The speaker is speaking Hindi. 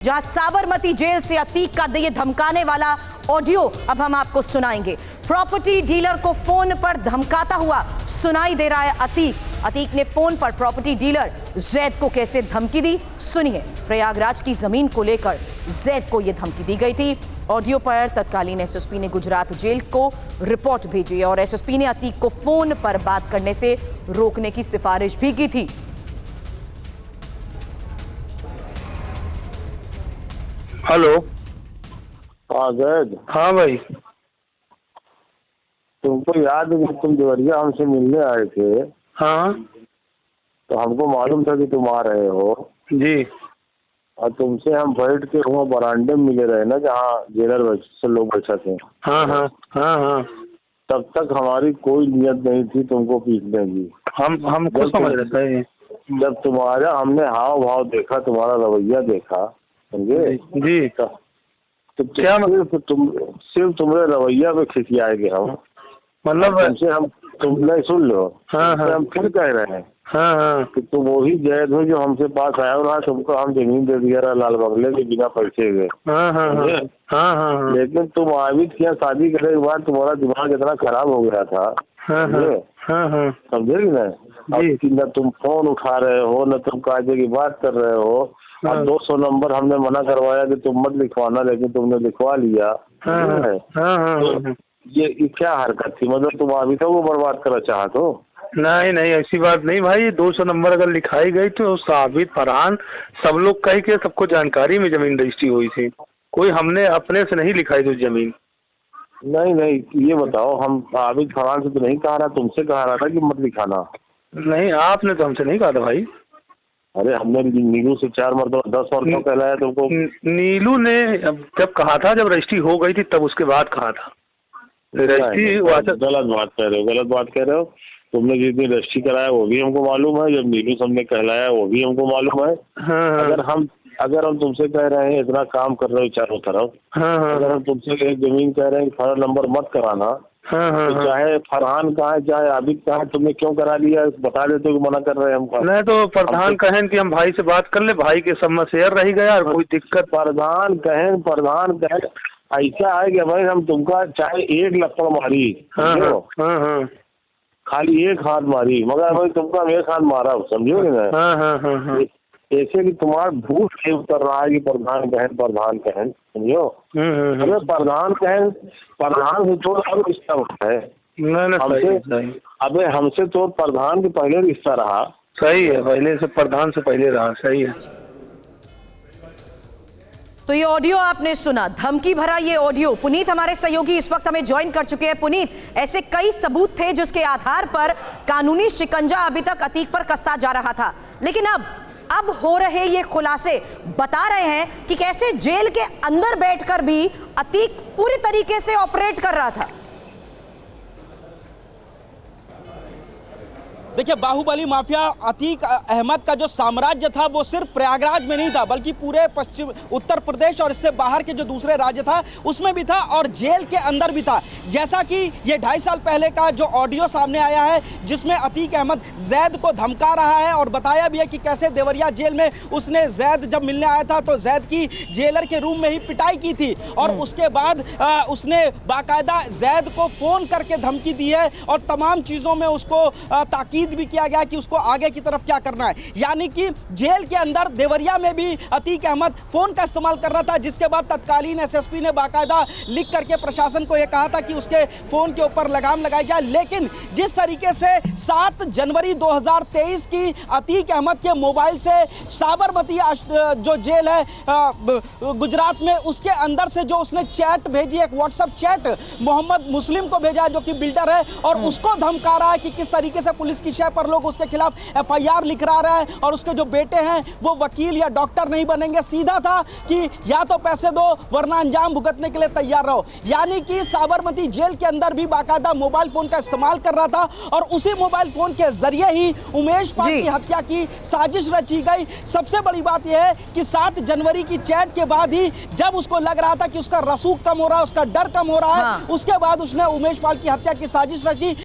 जहां साबरमती जेल से अतीक का ये धमकाने वाला ऑडियो अब हम आपको सुनाएंगे। प्रॉपर्टी डीलर को फोन पर धमकाता हुआ सुनाई दे रहा है अतीक। अतीक ने फोन पर प्रॉपर्टी डीलर जैद को कैसे धमकी दी, सुनिए। प्रयागराज की जमीन को लेकर जैद को यह धमकी दी गई थी। ऑडियो पर तत्कालीन एसएसपी ने गुजरात जेल को रिपोर्ट भेजी और एसएसपी ने अतीक को फोन पर बात करने से रोकने की सिफारिश भी की थी। हेलो। हाँ जैद। हाँ भाई। तुमको याद है कि तुम देवरिया हमसे मिलने आए थे? हाँ तो हमको मालूम था कि तुम आ रहे हो जी। और तुमसे हम बैठ के वहाँ बरामदे में मिले रहे ना, जहाँ जेलर से लोग बैठे थे। हाँ हाँ हाँ हाँ। तब तक हमारी कोई नियत नहीं थी तुमको पीटने की। हम खुद समझ रहे थे। जब तुम्हारा हमने हाव भाव देखा, तुम्हारा रवैया देखा, समझे जी। तो क्या सिर्फ तुम्हारे रवैया पे खिसियाएंगे हम। मतलब तुम नहीं सुन लो। हाँ हाँ। हम फिर कह रहे हैं हाँ हाँ कि तुम वही जैद हो जो हमसे पास आया और तुमको हम जमीन दे दिया रहा लाल बंगले के बिना पैसे हुए। हाँ हाँ हाँ हाँ। लेकिन तुम आबिद किया, शादी करने के बाद तुम्हारा दिमाग इतना खराब हो गया था, समझे कि नहीं? अब न तुम फोन उठा रहे हो, न तुम कायदे की बात कर रहे हो। अब 200 नंबर हमने मना करवाया कि तुम मत लिखवाना, लेकिन तुमने लिखवा लिया। तो ये क्या हरकत थी? मतलब तुम आबिदा को बर्बाद करना चाहते हो? नहीं नहीं, ऐसी बात नहीं भाई। 200 नंबर अगर लिखाई गई तो साबित, फरहान, सब लोग कही के सबको जानकारी में जमीन रजिस्ट्री हुई थी। कोई हमने अपने से नहीं लिखाई थी जमीन। नहीं नहीं, ये बताओ, हम आबिद फरहान से तो नहीं कहा रहा, तुमसे कहा रहा था कि मत लिखाना। नहीं, आपने तो हमसे नहीं कहा था भाई। अरे हमने नीलू से 4 मरतबा 10 मरतबा कहलाया तुमको। नीलू ने जब कहा था, जब रजिस्ट्री हो गई थी तब उसके बाद कहा था। रजिस्ट्री गलत बात कह रहे हो, गलत बात कह रहे हो। तुमने जिस दिन रजिस्ट्री कराया वो भी हमको मालूम है, जब नीलू सबने कहलाया वो भी हमको मालूम है। अगर हम तुमसे कह रहे हैं इतना काम कर रहे हो चारों तरफ, अगर हम तुमसे एक जमीन कह रहे हैं फर्स्ट नंबर मत कराना, तो चाहे फरहान कहा है चाहे आबिद कहा है, तुमने क्यों करा लिया? बता देते हो मना कर रहे हैं हमको। नहीं तो प्रधान कहें कि हम भाई से बात कर ले, भाई के सब में शेयर रही गया और कोई दिक्कत। प्रधान कहें ऐसा है कि भाई हम तुमका चाहे 1 लपड़ मारी, खाली 1 हाथ मारी, मगर भाई तुमका 1 हाथ मारा, समझो ना? ऐसे कि तुम्हारा भूत नहीं उतर रहा है कि प्रधान कहें, समझो? अरे प्रधान से तो और रिश्ता होता है हमसे। अबे हमसे तो प्रधान के पहले रिश्ता रहा। सही है, पहले से प्रधान से पहले रहा। सही है। तो ये ऑडियो आपने सुना, धमकी भरा ये ऑडियो। पुनीत हमारे सहयोगी इस वक्त हमें ज्वाइन कर चुके हैं। पुनीत, ऐसे कई सबूत थे जिसके आधार पर कानूनी शिकंजा अभी तक अतीक पर कसता जा रहा था, लेकिन अब हो रहे ये खुलासे बता रहे हैं कि कैसे जेल के अंदर बैठकर भी अतीक पूरी तरीके से ऑपरेट कर रहा था। देखिए, बाहुबली माफिया अतीक अहमद का जो साम्राज्य था वो सिर्फ प्रयागराज में नहीं था, बल्कि पूरे पश्चिम उत्तर प्रदेश और इससे बाहर के जो दूसरे राज्य था उसमें भी था और जेल के अंदर भी था। जैसा कि ये 2.5 साल पहले का जो ऑडियो सामने आया है, जिसमें अतीक अहमद जैद को धमका रहा है और बताया भी है कि कैसे देवरिया जेल में उसने जैद जब मिलने आया था तो जैद की जेलर के रूम में ही पिटाई की थी और उसके बाद उसने बाकायदा जैद को फोन करके धमकी दी है और तमाम चीजों में उसको ताकीद भी किया गया कि उसको आगे की तरफ क्या करना है। यानी कि जेल के अंदर देवरिया में भी अतीक अहमद फोन का इस्तेमाल कर रहा था, जिसके बाद तत्कालीन एसएसपी ने बाकायदा लिख करके प्रशासन को यह कहा था कि उसके फोन के ऊपर लगाम लगाई जाए। लेकिन जिस तरीके से 7 जनवरी 2023 की अतीक अहमद के मोबाइल से साबरमती जो जेल है गुजरात में, उसके अंदर से जो उसने चैट भेजी, एक व्हाट्सएप चैट मोहम्मद मुस्लिम को भेजा जो कि बिल्डर है, और उसको धमका रहा है कि किस तरीके से पुलिस की शय पर लोग उसके खिलाफ एफआईआर लिख रहा है और उसके जो बेटे हैं वो वकील या डॉक्टर नहीं बनेंगे। सीधा था कि या तो पैसे दो वरना अंजाम भुगतने के लिए तैयार रहो। यानी कि साबरमती जेल के अंदर भी बाकायदा मोबाइल फोन का इस्तेमाल कर रहा था और उसी मोबाइल फोन के जरिए ही उमेश पाल की हत्या की साजिश रची गई। सबसे बड़ी बात यह है कि 7 जनवरी की चैट के बाद ही जब उसको लग रहा था कि उसका रसूख कम हो रहा है, उसका डर कम हो रहा है, उसके बाद उसने उमेश पाल की हत्या की साजिश रची।